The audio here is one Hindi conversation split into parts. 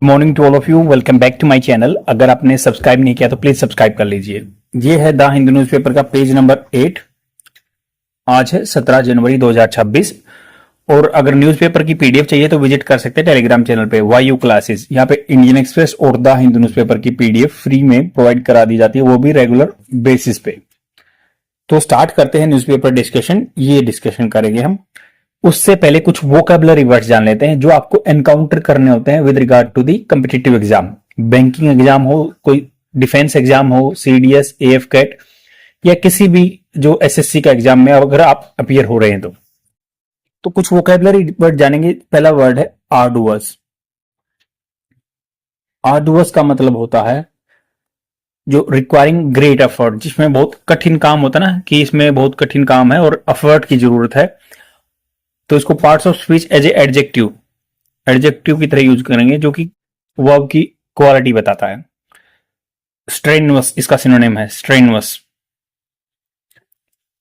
Morning to all of you, welcome back to my channel. अगर आपने सब्सक्राइब नहीं किया तो प्लीज सब्सक्राइब कर लीजिए। ये है द हिंदू न्यूज़पेपर का पेज नंबर 8। आज है 17 जनवरी 2026। और अगर न्यूज़पेपर की पीडीएफ चाहिए तो विजिट कर सकते हैं टेलीग्राम चैनल पे वायू क्लासेस। यहाँ पे इंडियन एक्सप्रेस और द हिंदू न्यूज़पेपर की पीडीएफ फ्री में प्रोवाइड करा दी जाती है, वो भी रेगुलर बेसिस पे। तो स्टार्ट करते हैं न्यूज़पेपर डिस्कशन। ये डिस्कशन करेंगे हम। उससे पहले कुछ वोकैबुलरी वर्ड्स जान लेते हैं जो आपको एनकाउंटर करने होते हैं with regard to the competitive exam. Banking exam हो, कोई डिफेंस एग्जाम हो, सीडीएस, एएफ कैट या किसी भी जो एसएससी का एग्जाम में अगर आप अपीयर हो रहे हैं तो कुछ वोकैबुलरी वर्ड जानेंगे। पहला वर्ड है आर्डुअस। आर्डुअस का मतलब होता है जो रिक्वायरिंग ग्रेट एफर्ट, जिसमें बहुत कठिन काम होता है ना, कि इसमें बहुत कठिन काम है और एफर्ट की जरूरत है। तो इसको parts of speech as a adjective की तरह यूज करेंगे, जो कि वर्ब की क्वालिटी बताता है। स्ट्रेनवस इसका सिनोनिम है, स्ट्रेनवस।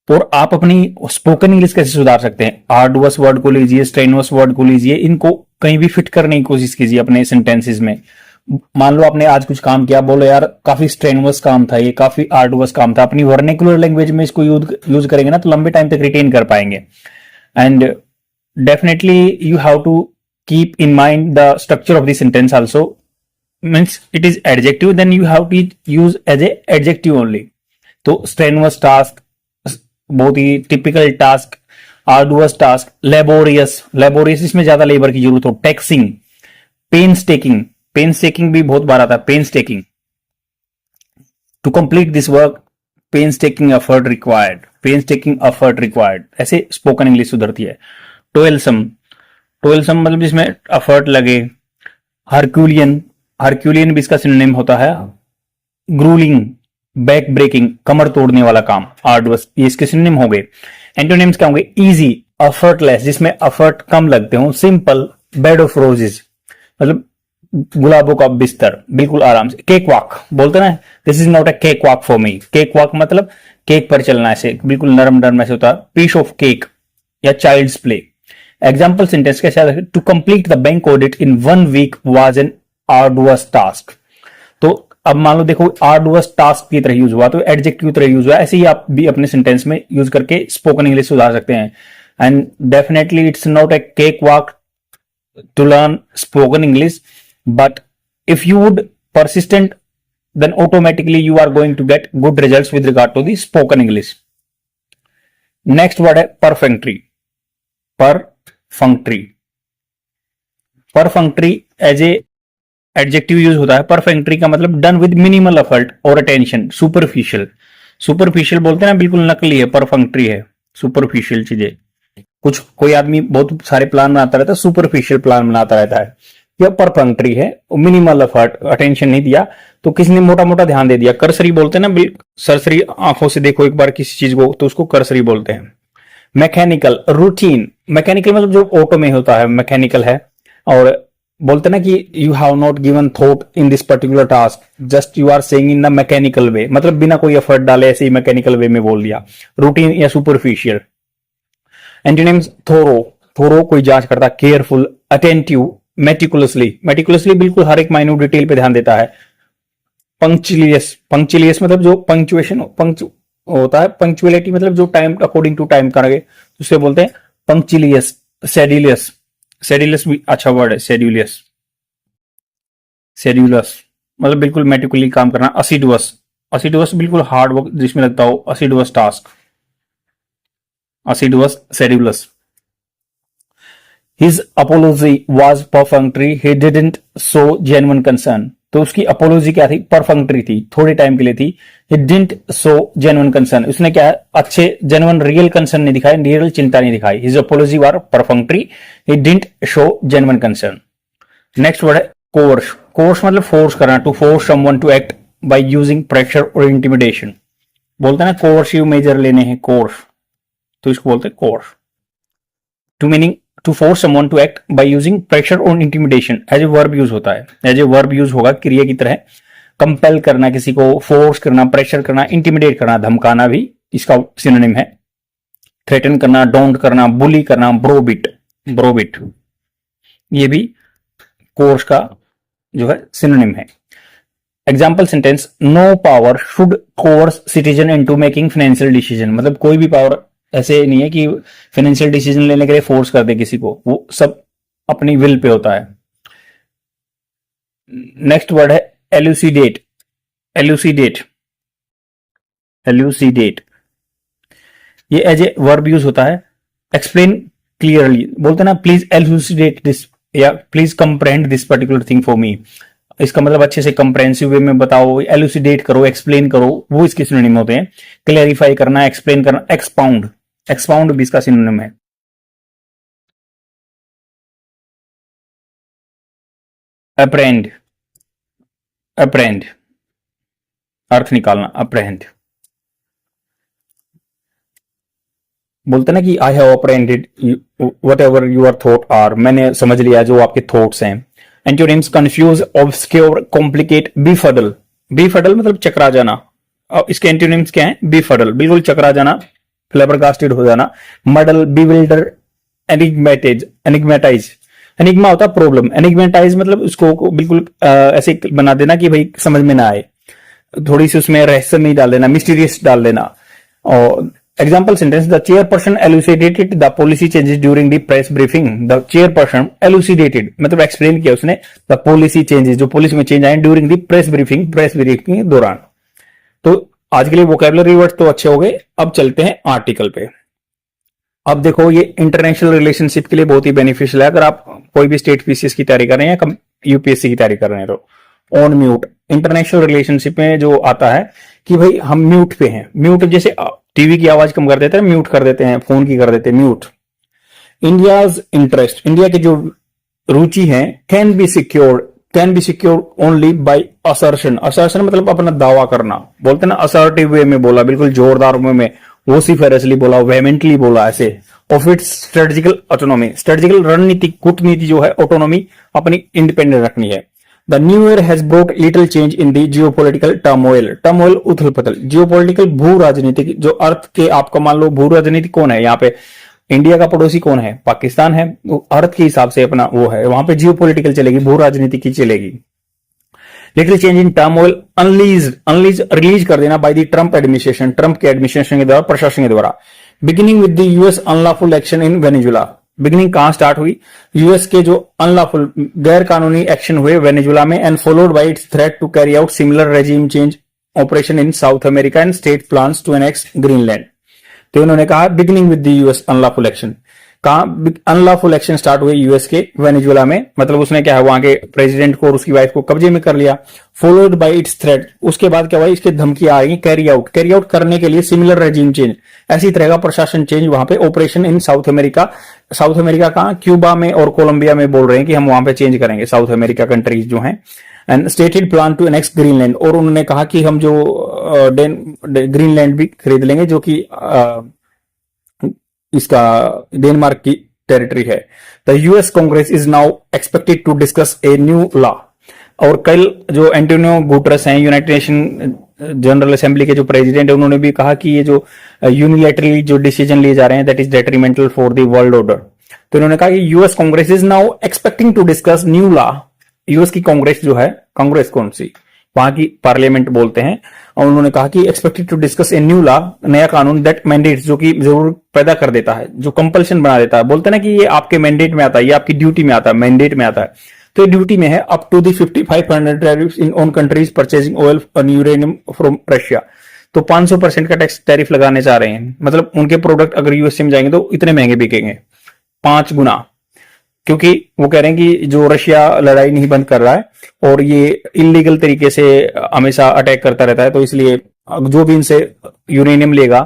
और आप अपनी स्पोकन इंग्लिश कैसे सुधार सकते हैं? आर्डुअस वर्ड को लीजिए, स्ट्रेनवस वर्ड को लीजिए, इनको कहीं भी फिट करने की कोशिश कीजिए अपने सेंटेंसेस में। मान लो आपने आज कुछ काम किया, बोलो यार काफी स्ट्रेनवस काम था, ये काफी आर्डुअस काम था। अपनी वर्निकुलर लैंग्वेज में इसको यूज करेंगे ना तो लंबे टाइम तक रिटेन कर पाएंगे। And definitely you have to keep in mind the structure of the sentence also. Means it is adjective, then you have to use as a adjective only. तो strenuous task, बहुत ही typical task, arduous task, laborious इसमें ज्यादा लेबर की जरूरत हो, taxing, painstaking भी बहुत बार आता है, painstaking, to complete this work, painstaking effort required, ऐसे स्पोकन इंग्लिश सुधरती है। टोयलसम मतलब जिसमें एफर्ट लगे। हरक्यूलियन भी इसका सिनोनिम होता है। ग्रूलिंग, बैक ब्रेकिंग, कमर तोड़ने वाला काम। आर्डुअस ये इसके सिनोनिम हो गए। एंटोनिम्स क्या होंगे? इजी, एफर्टलेस जिसमें एफर्ट कम लगते हो। सिंपल, बेड ऑफ रोजेस मतलब गुलाबों का बिस्तर, बिल्कुल आराम से। केक वॉक बोलते ना, this is not a cakewalk for me. Cakewalk मतलब केक पर चलना, ऐसे बिल्कुल नरम नरम ऐसे होता है। पीस ऑफ केक या चाइल्ड्स प्ले। एग्जाम्पल सेंटेंस कैसे आता है? To complete the bank audit in 1 week was an arduous task. तो अब मान लो देखो, आर्डुअस टास्क की तरह यूज हुआ तो एडजेक्टिव की तरह यूज हुआ। ऐसे ही आप भी अपने सेंटेंस में यूज करके स्पोकन इंग्लिश सुधार सकते हैं। And definitely it's not a cakewalk to learn spoken English, but if you would persistent, then automatically you are going to get good results with regard to the spoken English. Next word है perfunctory. Perfunctory as a adjective use होता है। परफंक्टरी का मतलब डन विद मिनिमल एफर्ट और अटेंशन। सुपरफिशियल बोलते हैं ना, बिल्कुल नकली है, परफंक्टरी है। सुपरफिशियल चीजें, कोई आदमी बहुत सारे प्लान बनाता रहता है, सुपरफिशियल प्लान बनाता रहता है। यह परफंक्टरी है, मिनिमल एफर्ट, अटेंशन नहीं दिया तो किसी ने मोटा मोटा ध्यान दे दिया। करसरी बोलते हैं ना, सरसरी आंखों से देखो एक बार किसी चीज को तो उसको करसरी बोलते हैं। Mechanical, routine. मैकेनिकल मतलब जो ऑटो में होता है, मैकेनिकल है। और बोलते ना कि you have not given thought in this particular task, just you are saying in the mechanical way, मतलब बिना कोई एफर्ट डाले ऐसे ही मैकेनिकल वे में बोल दिया। रूटीन या सुपरफिशियल। एंटोनिम्स थोरो कोई जांच करता, केयरफुल, अटेंटिव, मेटिकुलसली बिल्कुल हर एक माइन्यूट डिटेल पे ध्यान देता है। पंक्चुअलियस मतलब जो पंक्चुएशन होता है, पंक्चुअलिटी मतलब जो टाइम अकॉर्डिंग टू टाइम करेंगे उसे बोलते हैं पंक्चुअलियस। शेड्यूलस भी अच्छा वर्ड है, शेड्यूलस मतलब बिल्कुल मेटिकुलरली काम करना। असिडुअस बिल्कुल हार्ड वर्क जिसमें लगता हो, असिडुअस task, शेड्यूलस। His apology was perfunctory, he didn't show genuine concern. तो उसकी अपोलॉजी क्या थी? परफंक्टरी थी, थोड़े टाइम के लिए थी। He didn't show genuine concern, उसने क्या है, अच्छे जेन्युइन रियल कंसर्न नहीं दिखाई, रियल चिंता नहीं दिखाई। His apology was perfunctory, he didn't show genuine concern. Next word है कोर्स मतलब फोर्स करना, to force someone to act by using pressure और इंटिमिडेशन। बोलते हैं ना कोर्सिव मेजर लेने हैं, कोर्स, तो इसको बोलते हैं coerce. To meaning to force someone to act by using pressure और intimidation, as a verb use होता है, एज ए वर्ब यूज होगा क्रिया की तरह। कंपेल करना, किसी को फोर्स करना, प्रेशर करना, इंटिमिडेट करना, धमकाना भी इसका सिनोनिम है। थ्रेटन करना, डोंट करना, बुली करना, ब्रोबिट ये भी कोर्स का जो है सिनोनिम है। Example sentence, no power should coerce citizen into making financial decision, मतलब कोई भी पावर ऐसे नहीं है कि फाइनेंशियल डिसीजन लेने के लिए फोर्स कर दे किसी को, वो सब अपनी विल पे होता है। नेक्स्ट वर्ड है एल्यूसिडेट। एल्यूसिडेट, एल्यूसिडेट ये एज ए वर्ब यूज होता है। एक्सप्लेन क्लियरली बोलते ना, प्लीज एल्यूसिडेट दिस या please comprehend this particular thing for me, इसका मतलब अच्छे से कंप्रेहेंसिव वे में बताओ, एल्यूसिडेट करो, एक्सप्लेन करो, वो इसके सिनोनिम होते हैं। क्लैरिफाई करना, एक्सप्लेन करना, एक्सपाउंड, एक्सपाउंड भी इसका सिनोनिम है। अप्रेंड, अप्रेंड अर्थ निकालना, अप्रेहेंड बोलते ना कि I have apprehended whatever your thought are, मैंने समझ लिया जो आपके थॉट्स हैं। Antonyms, confuse, obscure, complicate, befuddle. Befuddle मतलब चकरा जाना। अब इसके एंटोनिम्स क्या है? बीफडल बिल्कुल चकरा जाना, फ्लेबरकास्टेड हो जाना। मडल, बीविल्डर, एनिग्मेटाइज, एनिग्मेटाइज, एनिग्मा होता है प्रॉब्लम, एनिग्मेटाइज मतलब उसको बिल्कुल ऐसे बना देना कि भाई समझ में ना आए, थोड़ी सी उसमें रहस्यमय डाल देना, मिस्टीरियस डाल देना। और example sentence, the chairperson elucidated the policy changes during the press briefing. The chairperson elucidated मतलब एक्सप्लेन किया उसने, द पॉलिसी चेंजेस जो पॉलिसी में चेंज आए during the press briefing, press briefing के दौरान। तो आज के लिए वोकैबुलरी वर्ड तो अच्छे हो गए, अब चलते हैं आर्टिकल पे। अब देखो ये इंटरनेशनल रिलेशनशिप के लिए बहुत ही बेनिफिशियल है, अगर आप कोई भी स्टेट पीसीएस की तैयारी कर रहे हैं या यूपीएससी की तैयारी कर रहे हैं तो। ऑन म्यूट, इंटरनेशनल रिलेशनशिप में जो आता है कि भाई हम म्यूट पे हैं, म्यूट जैसे टीवी की आवाज कम कर देते हैं, म्यूट कर देते हैं, फोन की कर देते हैं म्यूट। इंडियाज इंटरेस्ट, इंडिया की जो रुचि है, can B secured only by assertion. Assertion मतलब अपना दावा करना, बोलते ना असर्टिव वे में बोला, बिल्कुल जोरदार वे में, वोसिफेरसली बोला, वेहेमेंटली बोला ऐसे। Of its strategical autonomy, strategical रणनीति कूटनीति जो है ऑटोनॉमी अपनी इंडिपेंडेंट रखनी है। The new year has brought little change in the geopolitical turmoil, turmoil उथल पुथल, जियोपॉलिटिकल भू राजनीतिक, जो अर्थ के आपका मान लो भू राजनीति कौन है यहाँ पे, इंडिया का पड़ोसी कौन है? पाकिस्तान है, अर्थ के हिसाब से अपना वो है, वहां पे जियोपॉलिटिकल चलेगी, भू राजनीति की चलेगी। Little change in turmoil unleash release कर देना by the Trump administration, Trump के एडमिनिस्ट्रेशन के द्वारा, प्रशासन के द्वारा। Beginning with the US unlawful action in Venezuela, beginning कहां स्टार्ट हुई? यूएस के जो अनलॉफुल गैर कानूनी एक्शन हुए वेनेजुला में, and followed by its threat to carry out similar regime change operation in South America and state plans to annex Greenland. तो उन्होंने कहा beginning with the US unlawful action, कहा अनलॉफुल एक्शन स्टार्ट हुए यूएस के वेनेजुला में, मतलब उसने क्या है वहां के प्रेसिडेंट को और उसकी वाइफ को कब्जे में कर लिया। फॉलोड बाय इट्स थ्रेट, उसके बाद क्या हुआ? इसके धमकी आ रही कैरी आउट करने के लिए सिमिलर रेजिम चेंज, ऐसी तरह का प्रशासन चेंज वहां पे, operation in South America. South America कहां? क्यूबा में और कोलंबिया में बोल रहे हैं कि हम वहां पे चेंज करेंगे, साउथ अमेरिका कंट्रीज जो हैं। And stated plan to annex Greenland, और उन्होंने कहा कि हम जो ग्रीनलैंड भी खरीद लेंगे, जो कि इसका डेनमार्क की टेरिटरी है। The US Congress is now expected to discuss a new law, और कल जो एंटोनियो गुटेरेस हैं, यूनाइटेड नेशन जनरल असेंबली के जो प्रेसिडेंट है, उन्होंने भी कहा कि ये जो यूनिलैटरली जो डिसीजन लिए जा रहे हैं that is detrimental for the world order. तो उन्होंने कहा कि US Congress is now expecting to discuss new law. US की कांग्रेस जो है, कांग्रेस कौन सी? वहां की पार्लियामेंट बोलते हैं, और उन्होंने कहा कि expected to discuss a new law, नया कानून दैट मैंडेट्स, जो कि जरूर पैदा कर देता है, जो कंपल्शन बना देता है। बोलते हैं ना कि ये आपके मैंडेट में आता है, ये आपकी ड्यूटी में आता है, मैंडेट में आता है, तो ये ड्यूटी में है। Up to the 5500 tariff in on countries purchasing oil and uranium from Russia, तो 500% का टैक्स टैरिफ लगाने जा रहे हैं, मतलब उनके प्रोडक्ट अगर यूएसए में जाएंगे तो इतने महंगे बिकेंगे, 5 गुना, क्योंकि वो कह रहे हैं कि जो रशिया लड़ाई नहीं बंद कर रहा है और ये इलीगल तरीके से हमेशा अटैक करता रहता है, तो इसलिए जो भी इनसे यूरेनियम लेगा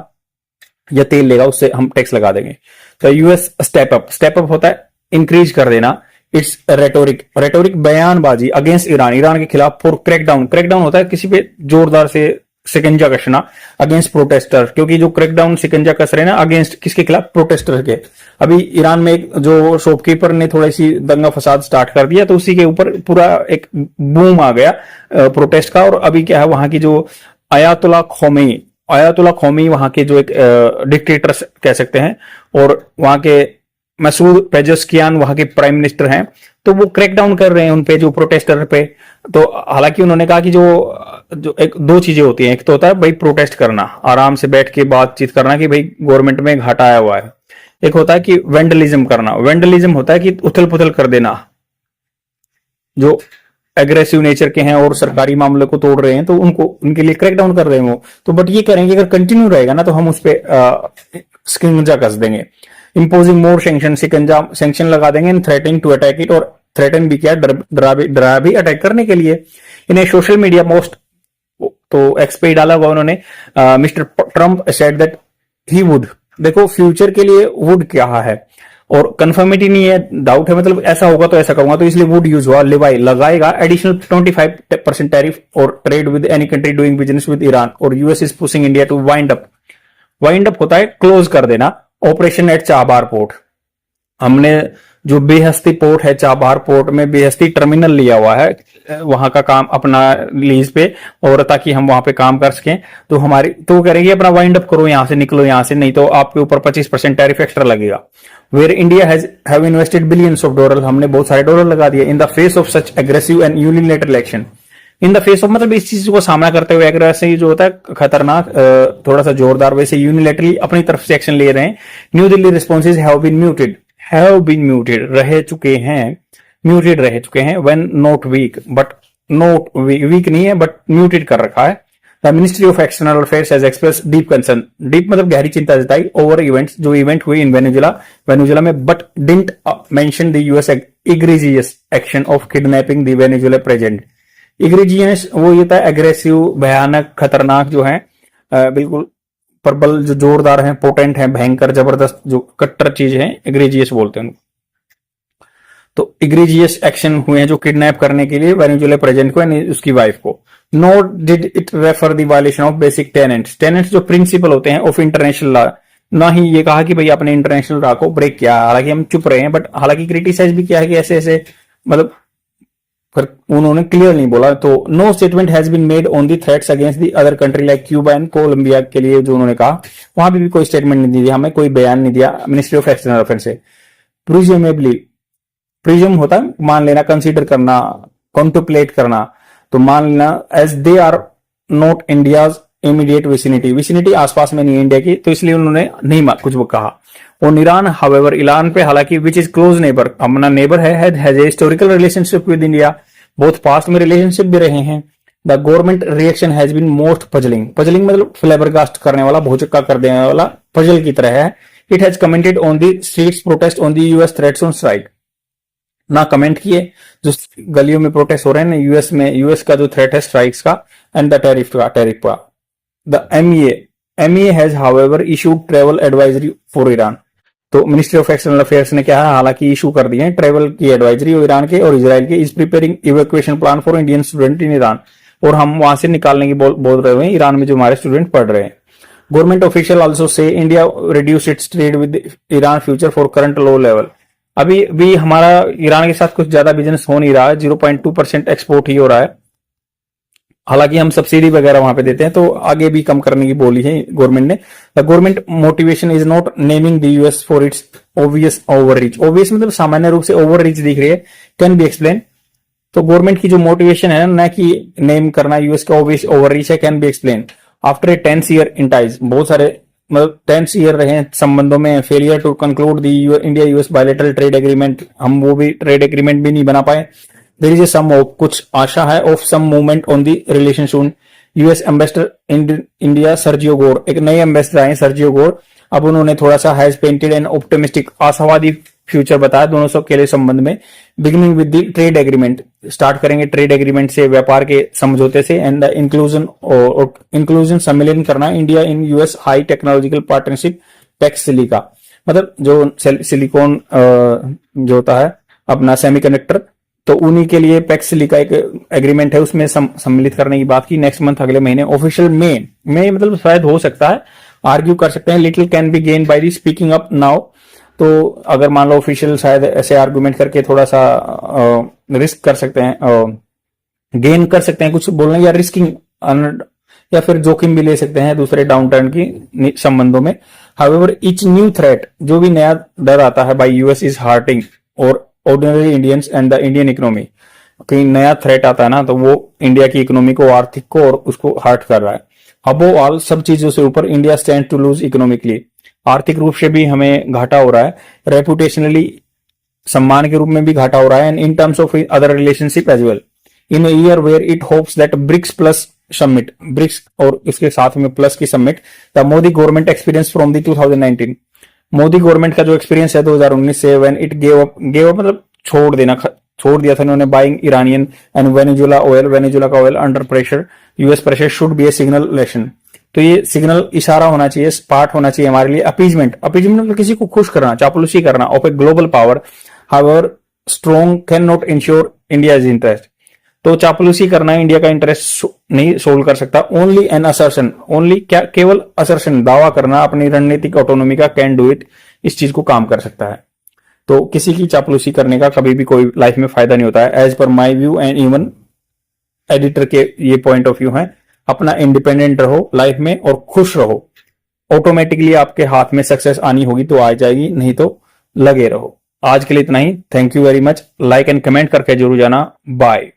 या तेल लेगा उससे हम टैक्स लगा देंगे। तो यूएस स्टेप अप होता है इंक्रीज कर देना इट्स रेटोरिक बयानबाजी अगेंस्ट ईरान के खिलाफ, फॉर क्रैकडाउन होता है किसी पे जोरदार से शिकंजा कसना, अगेंस्ट प्रोटेस्टर, क्योंकि जो क्रैकडाउन शिकंजा कस रहे हैं ना अगेंस्ट किसके खिलाफ? प्रोटेस्टर के। अभी ईरान में एक जो शॉपकीपर ने थोड़ी सी दंगा फसाद स्टार्ट कर दिया, तो उसी के ऊपर पूरा एक बूम आ गया प्रोटेस्ट का। और अभी क्या है, वहां की जो आयतुल्ला खोमेनी वहां के जो एक डिक्टेटर कह सकते हैं, और वहां के मसूद पेजेस्कियान वहां के प्राइम मिनिस्टर हैं, तो वो क्रैक डाउन कर रहे हैं उन पे, जो प्रोटेस्टर पे। तो हालांकि उन्होंने कहा कि जो एक दो चीजें होती हैं, एक तो होता है भाई प्रोटेस्ट करना, आराम से बैठ के बातचीत करना कि भाई गवर्नमेंट में घाटा आया हुआ है। एक होता है कि वेंडलिज्म करना, वेंडलिज्म होता है कि उथल पुथल कर देना, जो एग्रेसिव नेचर के हैं और सरकारी मामले को तोड़ रहे हैं, तो उनको उनके लिए क्रैक डाउन कर रहे हैं वो। तो बट ये करेंगे अगर कंटिन्यू रहेगा ना, तो हम उस पर शिकंजा कस देंगे, इम्पोजिंग मोर सेंक्शन, शिकंजा सेंक्शन लगा देंगे, and threatening to attack it, और थ्रेटन भी किया, डरा भी अटैक करने के लिए। इन्हें सोशल मीडिया मोस्ट, तो एक्स पे डाला हुआ उन्होंने, mister Trump said that he would, देखो फ्यूचर के लिए वुड क्या है, और कंफर्मिटी नहीं है, डाउट है, मतलब ऐसा होगा तो ऐसा कहूंगा, तो इसलिए वुड यूज हुआ, लिवाई लगाएगा एडिशनल 25% टैरिफ और trade with any country doing business with Iran, और US is pushing India to wind up. Wind up होता है क्लोज कर देना ऑपरेशन एट चाबहार पोर्ट। हमने जो बेहस्ती पोर्ट है, चाबहार पोर्ट में बेहस्ती टर्मिनल लिया हुआ है, वहां का काम अपना लीज पे, और ताकि हम वहां पे काम कर सकें। तो हमारी तो करेंगे अपना वाइंड अप करो, यहां से निकलो यहां से, नहीं तो आपके ऊपर 25% टैरिफ एक्स्ट्रा लगेगा। Where India have invested billions of dollar, हमने बहुत सारे डॉलर लगा दिए, in the face of such aggressive and unilateral action. In the face of मतलब इस चीज को सामना करते हुए, अगर ऐसे जो होता है खतरनाक, थोड़ा सा जोरदार, वैसे यूनिलेटरली अपनी तरफ से एक्शन ले रहे हैं। New Delhi responses have been muted, रह चुके हैं, म्यूटेड रह चुके हैं, when not weak, but not weak नहीं है बट म्यूटेड कर रखा है। The ministry of external affairs has express deep concern, deep मतलब गहरी चिंता जताई, ओवर इवेंट्स, जो इवेंट हुए इन वेनेजुला में, but didn't mention the US egregious action of kidnapping the Venezuela president. Egregious वो ये था एग्रेसिव, भयानक, खतरनाक जो है, बिल्कुल प्रबल, जो जोरदार है, पोटेंट है, भयंकर, जबरदस्त, जो कट्टर चीज है, एग्रेजियस बोलते हैं उनको। तो इग्रेजियस एक्शन हुए हैं जो किडनैप करने के लिए वेनेजुला प्रेसिडेंट को यानी उसकी वाइफ को। Note did it refer the violation of basic tenants जो प्रिंसिपल होते हैं ऑफ इंटरनेशनल लॉ, ना ही ये कहा कि भाई आपने इंटरनेशनल लॉ को ब्रेक किया। हालांकि हम चुप रहे हैं, बट हालांकि क्रिटिसाइज भी किया है कि ऐसे ऐसे, मतलब पर उन्होंने क्लियर नहीं बोला। तो no statement has been made on the threats against the other country like Cuba and Colombia के लिए, जो उन्होंने कहा वहां भी कोई स्टेटमेंट नहीं दिया, हमें कोई बयान नहीं दिया मिनिस्ट्री ऑफ एक्सटर्नल अफेयर्स से। प्रिज्यूमेबली, प्रिज्यूम होता है मान लेना, कंसीडर करना, कॉन्टम्पलेट करना, तो मान लेना, as they are not India's immediate vicinity आसपास में नहीं है इंडिया की, तो इसलिए उन्होंने नहीं कुछ वो कहा। और ईरान हावेवर, ईरान पे हालांकि विच इज क्लोज नेबर, अपना नेबर है, has a historical relationship with India, बहुत पास्ट में रिलेशनशिप भी रहे हैं। The government reaction has been most puzzling, puzzling मतलब फ्लेबरगास्ट करने वाला, भौचक्का कर देने वाला, पजल की तरह है। It has commented on the streets protest on the US threats on strike, ना कमेंट किए जो गलियों में प्रोटेस्ट हो रहे हैं ना यूएस में, यूएस का जो थ्रेट है स्ट्राइक्स का एंड द टैरिफ का। The MEA has however issued travel advisory for Iran, तो मिनिस्ट्री ऑफ एक्सटर्नल अफेयर्स ने क्या है, हालांकि इशू कर दिए हैं ट्रेवल की एडवाइजरी ईरान के और इजराइल के। Is preparing evacuation plan for Indian student in Iran, और हम वहां से निकालने की बोल रहे हैं ईरान में जो हमारे स्टूडेंट पढ़ रहे हैं। Government official also say India reduce it's trade with Iran future for current low level, अभी भी हमारा ईरान के साथ कुछ ज्यादा बिजनेस हो नहीं रहा है, 0.2% एक्सपोर्ट ही हो रहा है। हालांकि हम सब्सिडी वगैरह वहां पे देते हैं, तो आगे भी कम करने की बोली है गवर्नमेंट ने। The government motivation is not naming the US for its obvious over reach, obvious मतलब सामान्य रूप से ओवर रीच दिख रही है, कैन बी एक्सप्लेन। तो गवर्नमेंट की जो मोटिवेशन है ना कि नेम करना यूएस का ऑब्वियस ओवर रीच है, can be explain. After a 10 year in ties, बहुत सारे मतलब 10 ईयर रहे संबंधों में, failure to conclude the India US bilateral trade agreement, हम वो भी ट्रेड एग्रीमेंट भी नहीं बना पाए। There is a some of, कुछ आशा है, of some movement on the relation soon. US ambassador India Sergio Gor, एक नए एम्बेसडर आए सर्जियो गोर, अब उन्होंने थोड़ा सा हैज पेंटेड एंड ऑप्टिमिस्टिक, आशावादी फ्यूचर बताया दोनों सब के लिए संबंध में। Beginning with the trade agreement, start करेंगे ट्रेड एग्रीमेंट से, व्यापार के समझौते से, एंड द इंक्लूजन सम्मेलन करना India in US high technological partnership PACS silica, मतलब जो सिलिकॉन जो होता है अपना सेमीकंडक्टर, तो उन्हीं के लिए पैक्स सिलिका एक एग्रीमेंट है, उसमें सम्मिलित करने की बात की नेक्स्ट मंथ, अगले महीने। ऑफिशियल में मतलब शायद हो सकता है, आर्ग्यू कर सकते हैं, little can be gain by the speaking up now, तो अगर मान लो ऑफिशियल शायद ऐसे आर्गुमेंट करके थोड़ा सा रिस्क कर सकते हैं, गेन कर सकते हैं कुछ बोलने, या रिस्किंग या फिर जोखिम भी ले सकते हैं दूसरे डाउन टर्न की संबंधों में। हाउएवर ईच न्यू थ्रेट, जो भी नया डर आता है बाय यूएस इज हार्टिंग और ordinary Indians and the Indian economy. कहीं नया थ्रेट आता है ना तो वो इंडिया की इकोनॉमी को, आर्थिक को और उसको हर्ट कर रहा है। अबोव ऑल, सब चीजों से ऊपर India stand to lose economically, आर्थिक रूप से भी हमें घाटा हो रहा है, रेपुटेशनली सम्मान के रूप में भी घाटा हो रहा है, and in terms of other relationship as well. In a year where it hopes that BRICS plus summit, BRICS और इसके साथ में प्लस की summit, the Modi government experience from the 2019, Modi government का जो एक्सपीरियंस है 2019 से, व्हेन इट गेव अप मतलब छोड़ दिया था इन्होंने buying Iranian and Venezuela oil, Venezuela का oil under pressure, US pressure should be a signal lesson. तो ये सिग्नल इशारा होना चाहिए, पार्ट होना चाहिए हमारे लिए। अपीजमेंट मतलब किसी को खुश करना, चापलूसी करना of a global power, however strong can not ensure India is interest. तो चापलूसी करना इंडिया का इंटरेस्ट नहीं सोल्व कर सकता। ओनली एन असर्शन, ओनली क्या, केवल असर्शन, दावा करना अपनी रणनीतिक ऑटोनॉमी का, कैन डू इट, इस चीज को काम कर सकता है। तो किसी की चापलूसी करने का कभी भी कोई लाइफ में फायदा नहीं होता है, as per my view and even editor के ये पॉइंट ऑफ व्यू है। अपना इंडिपेंडेंट रहो लाइफ में और खुश रहो, ऑटोमेटिकली आपके हाथ में सक्सेस आनी होगी तो आ जाएगी, नहीं तो लगे रहो। आज के लिए इतना ही, thank you very much. Like and comment करके जरूर जाना। बाय।